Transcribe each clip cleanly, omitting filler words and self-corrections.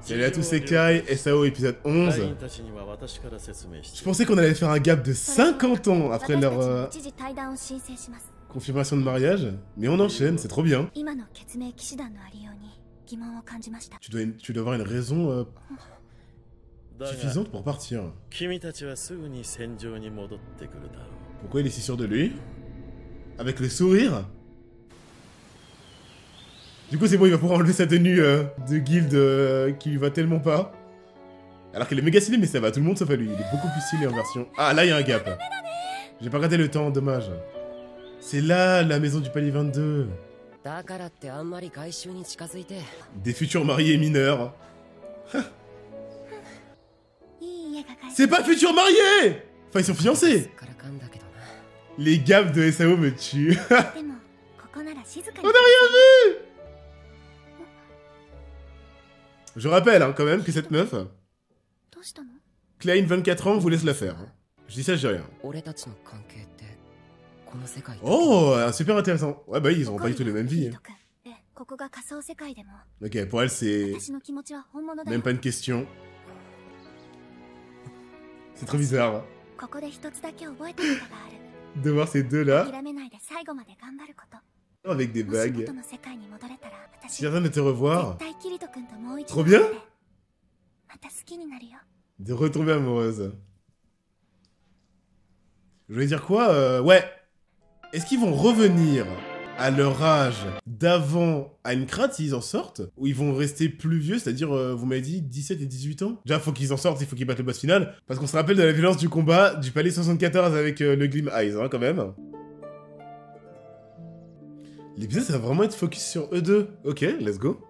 Salut à tous, c'est Kai, SAO épisode 11. Je pensais qu'on allait faire un gap de 50 ans après leur confirmation de mariage, mais on enchaîne, c'est trop bien. Tu dois avoir une raison suffisante pour partir. Pourquoi il est si sûr de lui? Avec le sourire? Du coup, c'est bon, il va pouvoir enlever sa tenue de guilde qui lui va tellement pas. Alors qu'elle est méga stylée, mais ça va, tout le monde sauf à lui. Il est beaucoup plus stylé en version... Ah, là, il y a un gap. J'ai pas raté le temps, dommage. C'est là, la maison du palier 22. Des futurs mariés mineurs. C'est pas futurs mariés! Enfin, ils sont fiancés. Les gaps de SAO me tuent. On n'a rien vu! Je rappelle hein, quand même que cette meuf, Klein, 24 ans, vous laisse la faire. Je dis ça, je dis rien. Oh, super intéressant. Ouais, bah ils ont pas du tout les mêmes vies. Ok, pour elle, c'est même pas une question. C'est trop bizarre. De voir ces deux-là. Avec des bagues. Si j'attends de te revoir. Trop bien. De retomber amoureuse. Je voulais dire quoi ouais. Est-ce qu'ils vont revenir à leur âge d'avant à une crate s'ils en sortent? Ou ils vont rester plus vieux, c'est-à-dire, vous m'avez dit 17 et 18 ans? Déjà, faut qu'ils en sortent, il faut qu'ils battent le boss final. Parce qu'on se rappelle de la violence du combat du palais 74 avec le Glim Eyes, hein, quand même. L'épisode, ça va vraiment être focus sur eux deux. Ok, let's go.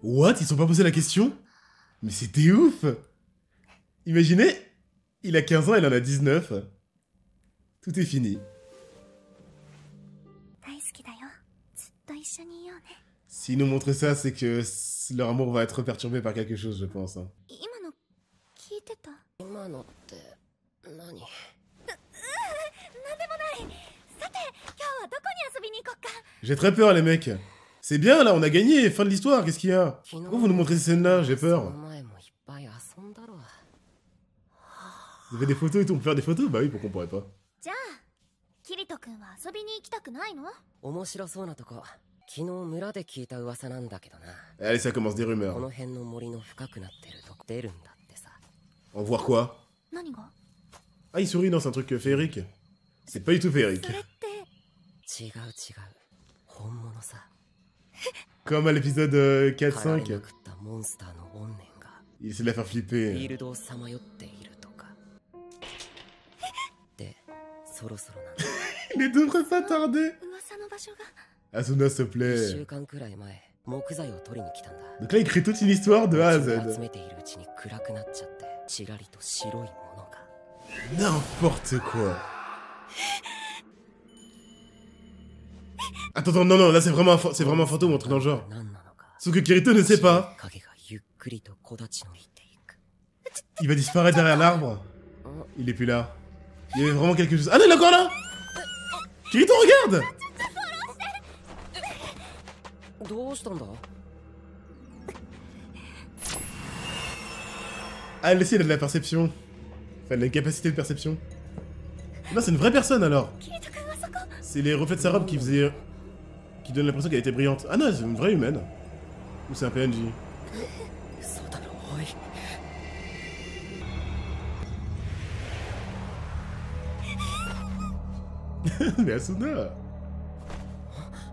What? Ils sont pas posé la question? Mais c'était ouf! Imaginez, il a 15 ans, elle en a 19. Tout est fini. S'ils nous montrent ça, c'est que leur amour va être perturbé par quelque chose, je pense. Hein. J'ai très peur, les mecs. C'est bien, là, on a gagné, fin de l'histoire, qu'est-ce qu'il y a? Pourquoi vous nous montrez ces scènes-là? J'ai peur. Vous avez des photos et tout, on peut faire des photos? Bah oui, pourquoi on pourrait pas? Allez, ça commence des rumeurs. On va voir quoi? Ah, il sourit, non, c'est un truc féerique. C'est pas du tout féerique. Comme à l'épisode 4-5. Il essaie de la faire flipper. Il ne devrait pas tarder. Asuna, s'il te plaît. Donc là, il crée toute une histoire de A à Z. N'importe quoi. Attends, non, non, là c'est vraiment un fantôme ou un truc dans le genre. Sauf que Kirito ne sait pas. Il va disparaître derrière l'arbre. Il est plus là. Il y avait vraiment quelque chose. Ah non, il est encore là! Kirito, regarde! Ah, elle aussi, elle a de la perception. Enfin, elle a une capacité de perception. Non, c'est une vraie personne alors. C'est les reflets de sa robe qui faisaient... qui donnent l'impression qu'elle était brillante. Ah non, c'est une vraie humaine. Ou c'est un PNJ? Mais Asuna!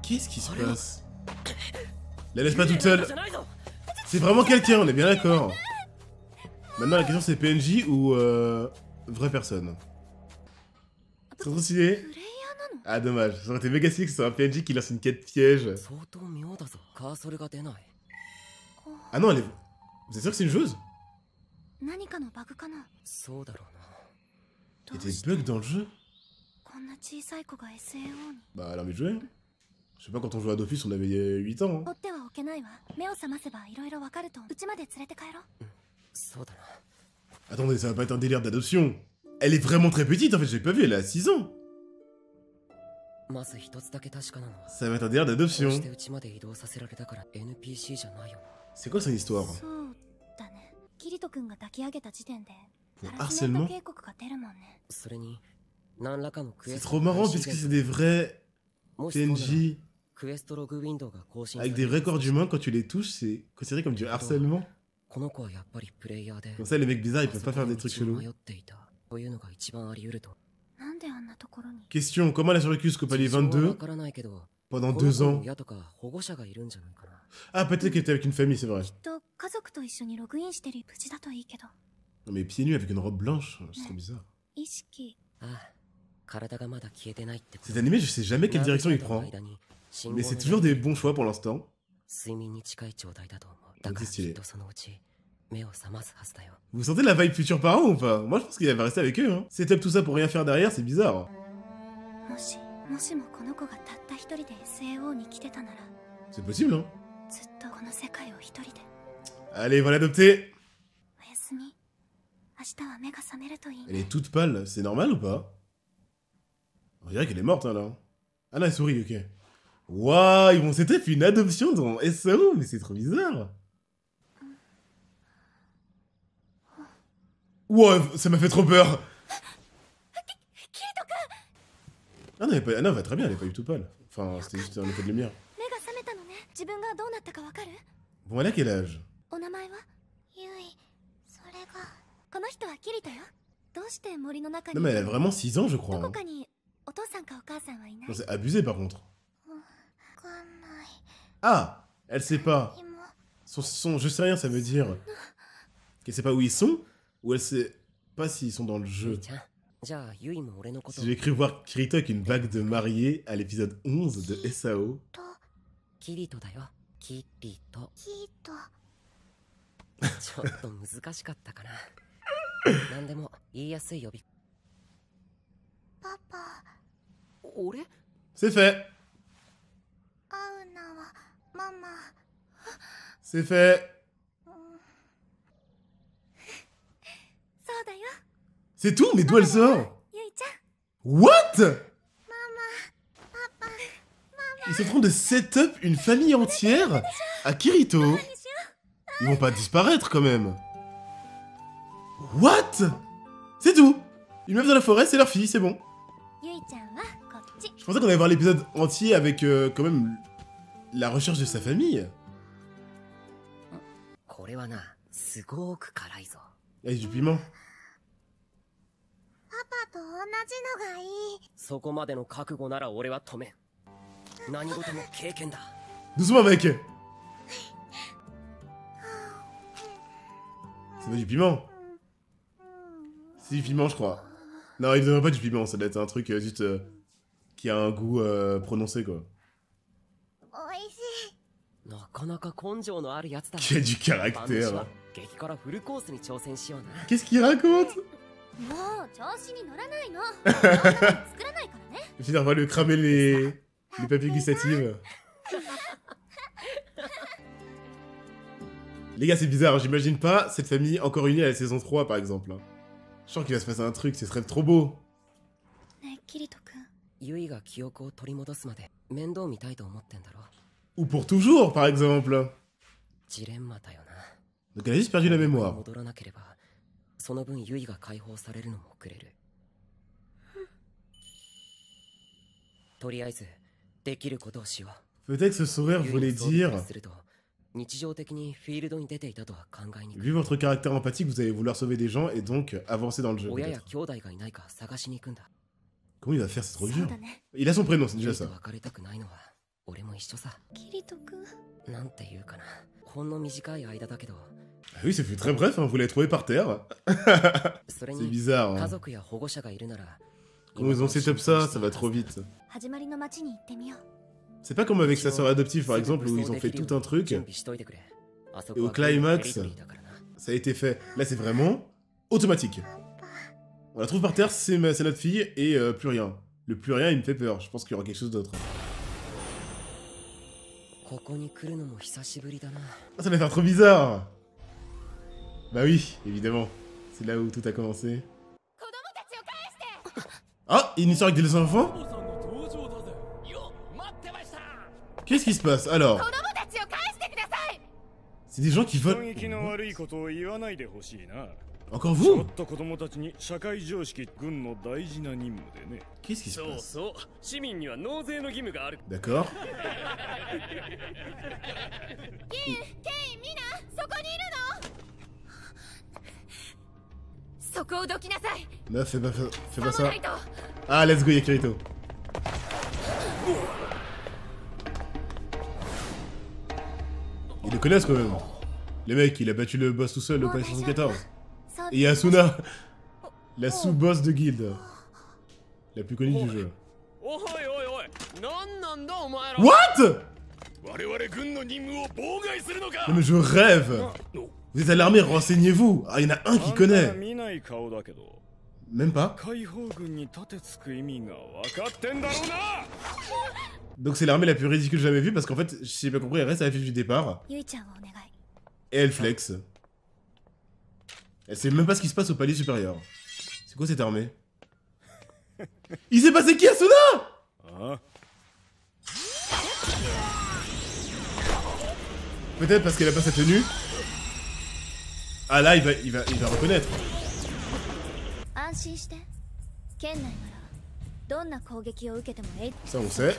Qu'est-ce qui se passe? La laisse pas toute seule! C'est vraiment quelqu'un, on est bien d'accord. Maintenant la question c'est PNJ ou vraie personne. C'est trop stylé. Ah dommage, ça aurait été méga stylé que ce soit un PNJ qui lance une quête piège. Ah non, elle est... Vous êtes sûr que c'est une joueuse? Il y a des bugs dans le jeu? Bah elle a envie de jouer. Je sais pas, quand on jouait à Dofus on avait 8 ans. Hein. Attendez, ça va pas être un délire d'adoption. Elle est vraiment très petite en fait, j'ai pas vu, elle a 6 ans. Ça va être un délire d'adoption. C'est quoi son histoire? Pour harcèlement? C'est trop marrant puisque c'est des vrais PNJ avec des vrais corps d'humains. Quand tu les touches, c'est considéré comme du harcèlement. Comme ça, les mecs bizarres, ils peuvent pas faire des trucs chelous. Question, comment elle a survécu jusqu'au palier 22 pendant 2 ans? Ah, peut-être qu'elle était avec une famille, c'est vrai. Non mais pieds nus avec une robe blanche, c'est trop bizarre. Cet animé, je sais jamais quelle direction il prend. Mais c'est toujours des bons choix pour l'instant. Donc c'est stylé. Vous sentez la vibe futur parent ou pas? Moi je pense qu'il va rester avec eux. Hein. Setup tout ça pour rien faire derrière, c'est bizarre. C'est possible, hein. Allez, va l'adopter. Elle est toute pâle, c'est normal ou pas? On dirait qu'elle est morte, hein, là. Ah non, elle sourit, ok. Waouh, ils vont setup une adoption dans SAO, mais c'est trop bizarre. Wow, ça m'a fait trop peur. Ah non, elle va très bien, elle est pas du tout pâle. Enfin, c'était juste un effet de lumière. Bon, elle a quel âge? Non mais elle a vraiment 6 ans, je crois. Hein. Non, c'est abusé par contre. Ah, elle sait pas. Je sais rien, ça veut dire qu'elle sait pas où ils sont, ou elle sait pas s'ils sont dans le jeu. Si j'ai cru voir Kirito avec une bague de mariée à l'épisode 11 de SAO. C'est fait. C'est fait. C'est tout? Mais d'où elle sort? What? Ils sont en train de set-up une famille entière à Kirito. Ils vont pas disparaître quand même. What? C'est tout. Une meuf dans la forêt, c'est leur fille, c'est bon. Je pensais qu'on allait voir l'épisode entier avec quand même la recherche de sa famille. Il y a du piment. Doucement mec. C'est pas du piment. C'est du piment je crois. Non il devrait pas du piment, ça doit être un truc juste qui a un goût prononcé quoi. Qui a du caractère. Qu'est-ce qu'il raconte? Je vais devoir lui cramer les papiers gustatifs. Les gars, c'est bizarre, j'imagine pas cette famille encore unie à la saison 3 par exemple. Je sens qu'il va se passer un truc, ce serait trop beau. Ou pour toujours par exemple. Donc elle a juste perdu la mémoire. Peut-être ce sourire voulait dire... Vu votre caractère empathique, vous allez vouloir sauver des gens et donc avancer dans le jeu. Comment il va faire? C'est trop dur. Il a son prénom, c'est déjà ça. Ah oui, ça fait très bref, hein, vous l'avez trouvé par terre. C'est bizarre. Hein. Comment ils ont setup ça, ça va trop vite. C'est pas comme avec sa sœur adoptive par exemple où ils ont fait tout un truc. Et au climax, ça a été fait. Là c'est vraiment automatique. On la trouve par terre, c'est notre fille et plus rien. Le plus rien il me fait peur, je pense qu'il y aura quelque chose d'autre. Ah, ça va faire trop bizarre. Bah oui, évidemment. C'est là où tout a commencé. Ah, une histoire avec des enfants? Qu'est-ce qui se passe alors? C'est des gens qui veulent... Encore vous? Qu'est-ce qui se passe? D'accord. Non, fais pas ça. Ah, let's go, y'a Kirito. Ils le connaissent quand même. Le mec, il a battu le boss tout seul au Palais 74. Et il y a Asuna, la sous-boss de guilde. La plus connue du jeu. What? Non mais je rêve. Vous êtes à l'armée, renseignez-vous. Ah, il y en a un qui connaît. Même pas. Donc c'est l'armée la plus ridicule jamais vue parce qu'en fait, si j'ai pas compris, elle reste à la fiche du départ. Et elle flex. Elle sait même pas ce qui se passe au palier supérieur. C'est quoi cette armée? Il s'est passé qui, Asuna? Peut-être parce qu'elle a pas sa tenue. Ah là, il va reconnaître. Ça on sait.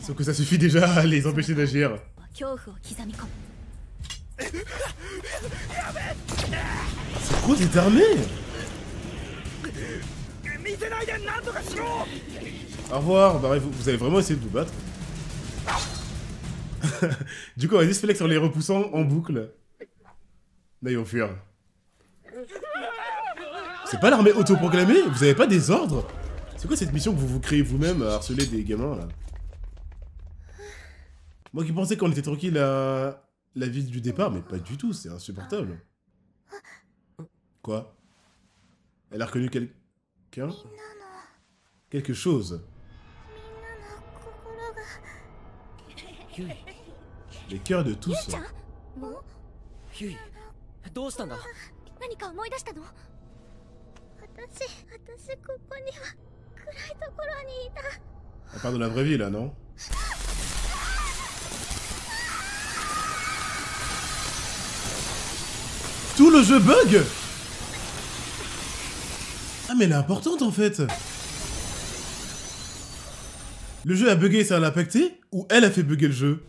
Sauf que ça suffit déjà à les empêcher d'agir. C'est quoi cette armée? Au revoir, bah, vous avez vraiment essayé de vous battre. Du coup, on va juste flex en les repoussant en boucle. Là, ils vont fuir. C'est pas l'armée autoproclamée? Vous avez pas des ordres? C'est quoi cette mission que vous vous créez vous-même à harceler des gamins, là? Moi qui pensais qu'on était tranquille à la ville du départ, mais pas du tout, c'est insupportable. Quoi? Elle a reconnu quelqu'un? Quelque chose. Les cœurs de tous. On parle de la vraie vie là, non? Tout le jeu bug? Ah mais elle est importante en fait. Le jeu a bugué et ça l'a impacté? Ou elle a fait bugger le jeu?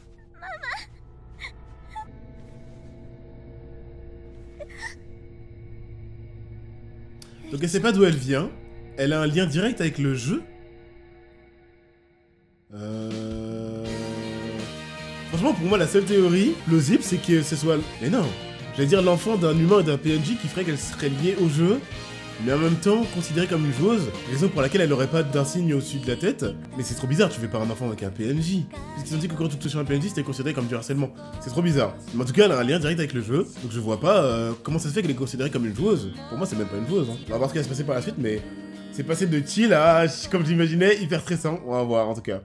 Donc elle sait pas d'où elle vient. Elle a un lien direct avec le jeu. Franchement, pour moi, la seule théorie plausible, c'est que ce soit... Mais non, j'allais dire l'enfant d'un humain et d'un PNJ qui ferait qu'elle serait liée au jeu, mais en même temps considérée comme une joueuse, raison pour laquelle elle aurait pas d'insigne au-dessus de la tête. Mais c'est trop bizarre, tu fais pas un enfant avec un PNJ. Parce qu'ils ont dit que quand tu touches un PNJ, c'était considéré comme du harcèlement. C'est trop bizarre. Mais en tout cas, elle a un lien direct avec le jeu, donc je vois pas comment ça se fait qu'elle est considérée comme une joueuse. Pour moi, c'est même pas une joueuse. Hein. On va voir ce qui va se passer par la suite, mais c'est passé de chill à, comme j'imaginais, hyper stressant. On va voir en tout cas.